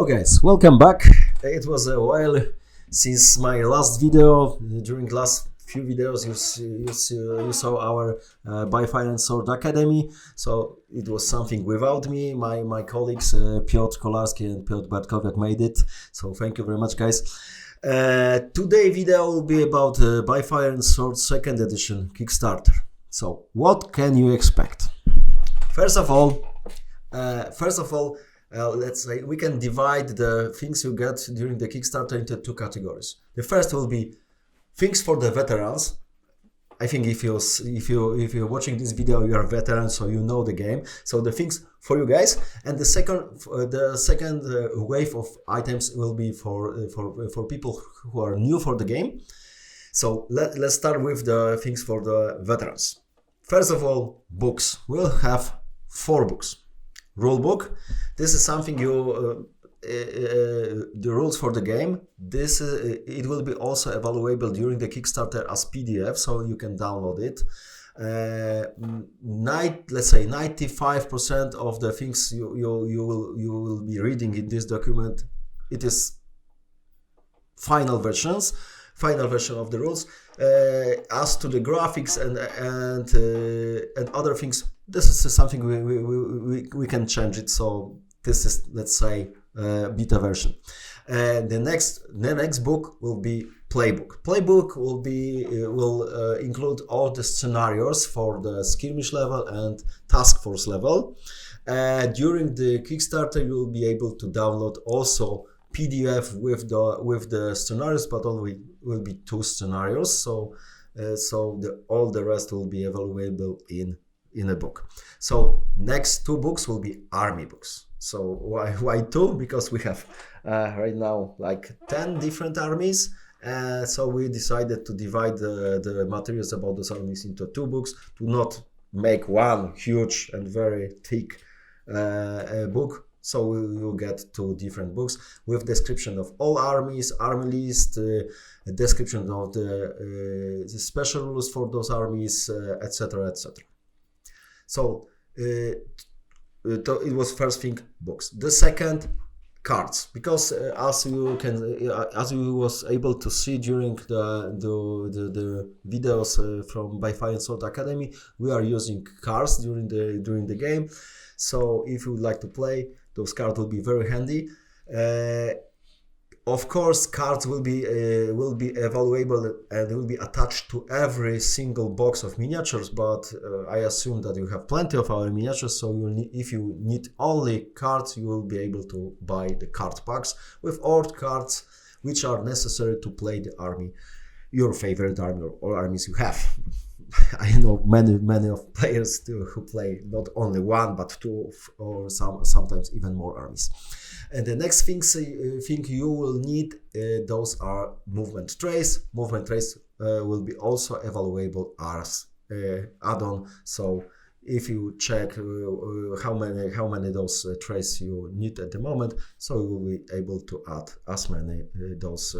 guys, welcome back. It was a while since my last video. During last few videos you saw our BFAS Sword Academy, so it was something without me. My colleagues Piotr Kolarski and Piotr Bartkowiak made it, so thank you very much, guys. Today video will be about BFAS Sword 2nd edition Kickstarter. So what can you expect? First of all, let's say we can divide the things you get during the Kickstarter into two categories. The first will be things for the veterans. I think if you're watching this video, you are veterans, so you know the game. So the things for you guys, and the second wave of items will be for people who are new for the game. So let's start with the things for the veterans. First of all, books. We'll have 4 books. Rule book. This is something the rules for the game. This it will be also available during the Kickstarter as PDF, so you can download it. Let's say 95% of the things you will be reading in this document, it is final version of the rules. As to the graphics and other things, this is something we can change it. So this is, let's say, beta version. And the next book will be playbook. Playbook will include all the scenarios for the skirmish level and task force level. During the Kickstarter, you will be able to download also PDF with the scenarios, but only will be 2 scenarios. So all the rest will be available in a book. So next 2 books will be army books. So why 2? Because we have right now like 10 different armies. So we decided to divide the materials about those armies into 2 books to not make one huge and very thick book. So we will get 2 different books with description of all armies, army list, description of the special rules for those armies, etc., etc. So it was first thing, books. The second, cards, because as you was able to see during the videos from BFAS Sword Academy, we are using cards during the game. So if you would like to play, those cards will be very handy. Of course, cards will be available and will be attached to every single box of miniatures. But I assume that you have plenty of our miniatures, so if you need only cards, you will be able to buy the card packs with all cards which are necessary to play the army, your favorite army or armies you have. I know many of players who play not only 1 but 2 or sometimes even more armies. And the next thing you will need, those are movement trays. Movement trays will be also available as add-on. So if you check how many those trays you need at the moment, so you will be able to add as many those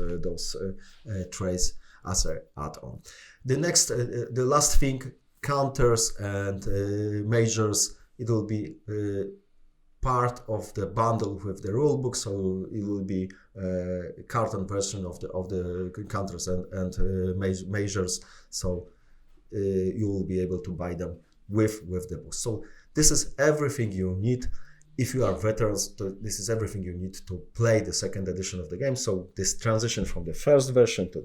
trays as an add-on. The last thing, counters and measures. It will be part of the bundle with the rulebook, so it will be a carton version of the counters and measures. So you will be able to buy them with the book. So this is everything you need. If you are veterans, this is everything you need to play the 2nd edition of the game. So this transition from the first version to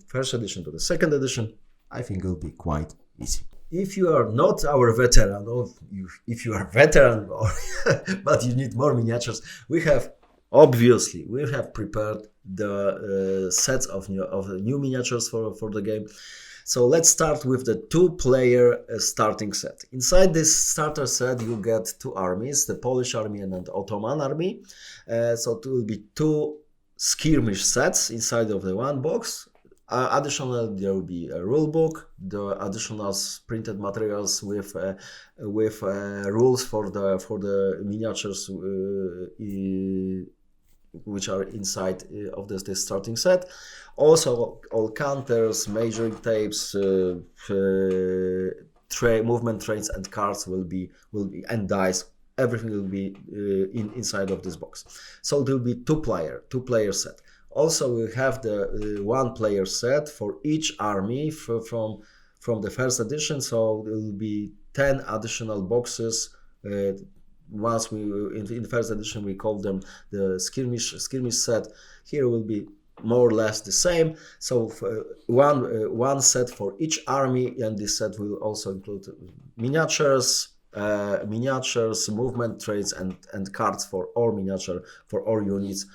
first edition to the 2nd edition, I think will be quite easy. If you are not our veteran, or if you are veteran, but you need more miniatures, we have prepared the sets of new miniatures for the game. So let's start with the 2-player starting set. Inside this starter set, you get 2 armies, the Polish army and the Ottoman army. So it will be 2 skirmish sets inside of the 1 box. Additionally, there will be a rule book, the additional printed materials with rules for the miniatures which are inside of this starting set. Also, all counters, measuring tapes, movement trains, and cards will be and dice everything will be inside of this box. So there will be two player set. Also, we have the one player set for each army from the first edition. So there will be 10 additional boxes. Once we in the first edition we call them the skirmish set. Here will be more or less the same. So one set for each army, and this set will also include miniatures, movement traits, and cards for all miniature for all units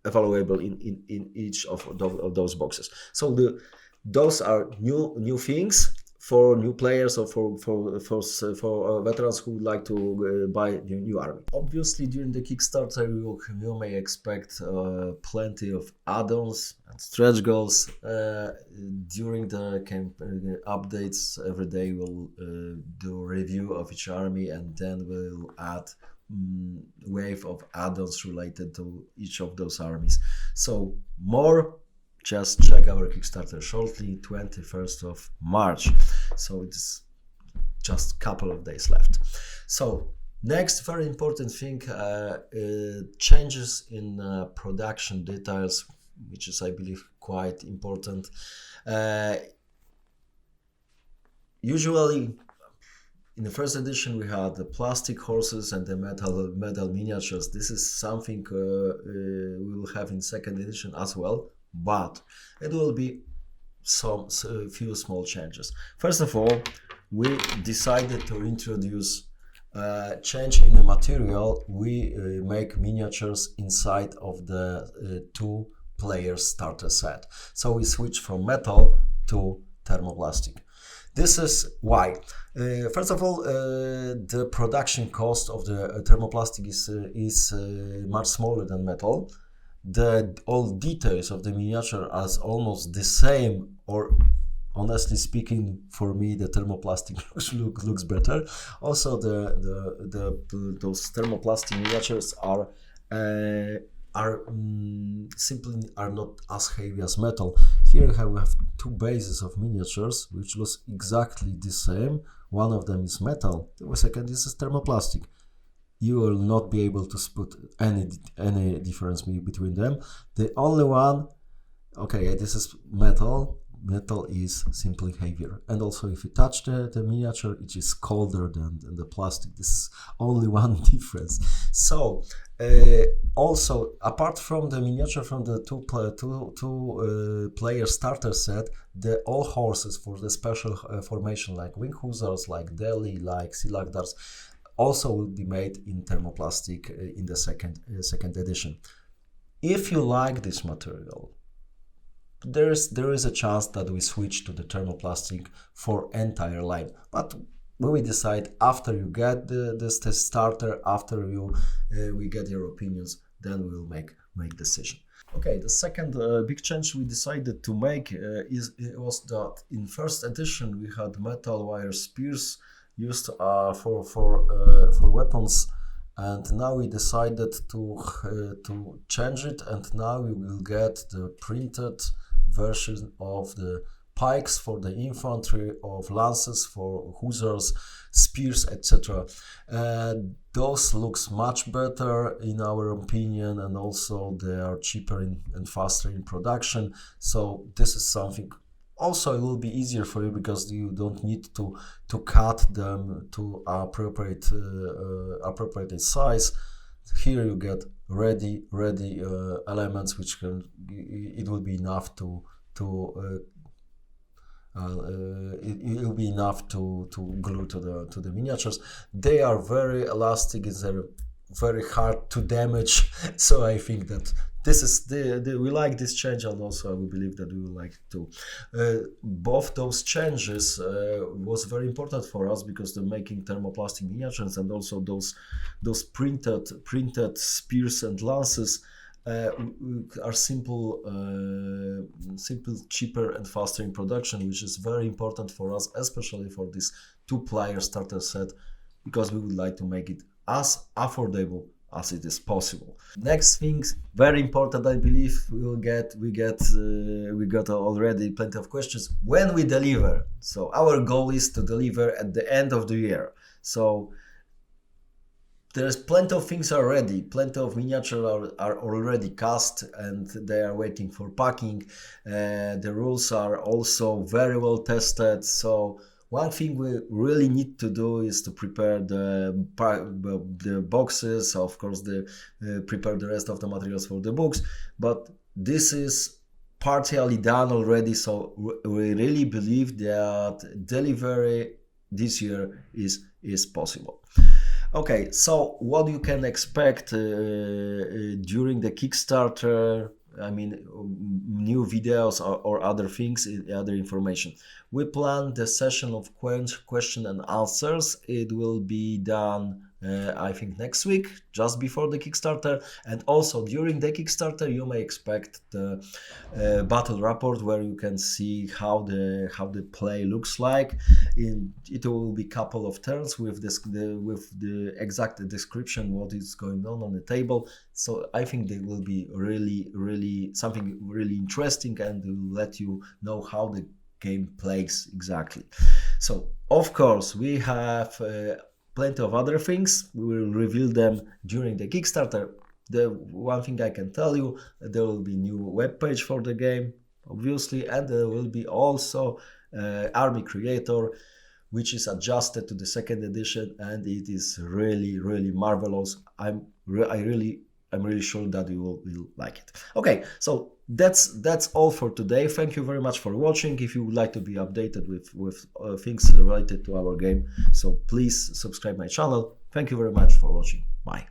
available in each of those boxes. So those are new things for new players or for veterans who would like to buy the new army. Obviously, during the Kickstarter, you may expect plenty of add-ons and stretch goals. During the updates, every day we'll do a review of each army, and then we'll add wave of add-ons related to each of those armies. So more, just check our Kickstarter shortly, 21st of March. So it's just a couple of days left. So next very important thing, changes in production details, which is, I believe, quite important. Usually in the first edition we had the plastic horses and the metal miniatures. This is something we will have in second edition as well, but it will be a few small changes. First of all, we decided to introduce change in the material. We make miniatures inside of the two player starter set. So we switch from metal to thermoplastic. This is why. First of all, the production cost of the thermoplastic is much smaller than metal. All details of the miniature are almost the same, or honestly speaking, for me the thermoplastic looks better. Also, those thermoplastic miniatures simply not as heavy as metal. Here we have two bases of miniatures which looks exactly the same. One of them is metal, the second is thermoplastic. You will not be able to spot any difference between them. The only one, okay, this is metal. Metal is simply heavier, and also if you touch the miniature, it is colder than the plastic. This is only one difference. So also, apart from the miniature from the two player starter set, all horses for the special formation, like wing hussars, like Delhi, like Silagdars, also will be made in thermoplastic in the second edition. If you like this material, there is a chance that we switch to the thermoplastic for entire line, but we will decide after you get the starter, after we get your opinions, then we will make decision. Okay, the second big change we decided to make was that in first edition we had metal wire spears used for weapons, and now we decided to change it, and now we will get the printed version of the pikes for the infantry, of lances for hussars, spears, etc. Those looks much better in our opinion, and also they are cheaper and faster in production. So this is something. Also, it will be easier for you because you don't need to cut them to appropriate size. Here you get ready elements, which it will be enough to glue to the miniatures. They are very elastic. It's very hard to damage. So I think that this is we like this change, and also we believe that we will like to. Both those changes was very important for us because the making thermoplastic miniatures and also those printed spears and lances are simple, cheaper and faster in production, which is very important for us, especially for this two-player starter set, because we would like to make it as affordable as it is possible. Next thing, very important, I believe we got already plenty of questions when we deliver. So our goal is to deliver at the end of the year. So there's plenty of things already, plenty of miniatures are already cast and they are waiting for packing. The rules are also very well tested. So one thing we really need to do is to prepare the boxes, of course, prepare the rest of the materials for the books. But this is partially done already, so we really believe that delivery this year is possible. Okay, so what you can expect during the Kickstarter, I mean, new videos or other things, other information. We plan the session of question and answers. It will be done, I think, next week, just before the Kickstarter. And also during the Kickstarter, you may expect the battle report where you can see how the play looks like. It will be a couple of turns with the exact description what is going on the table. So I think they will be really something really interesting and will let you know how the game plays exactly. So of course we have plenty of other things. We will reveal them during the Kickstarter. The one thing I can tell you, there will be new web page for the game, obviously, and there will be also army creator, which is adjusted to the second edition, and it is really marvelous. I'm really sure that you will like it. Okay, so that's all for today. Thank you very much for watching. If you would like to be updated with things related to our game, so please subscribe my channel. Thank you very much for watching. Bye.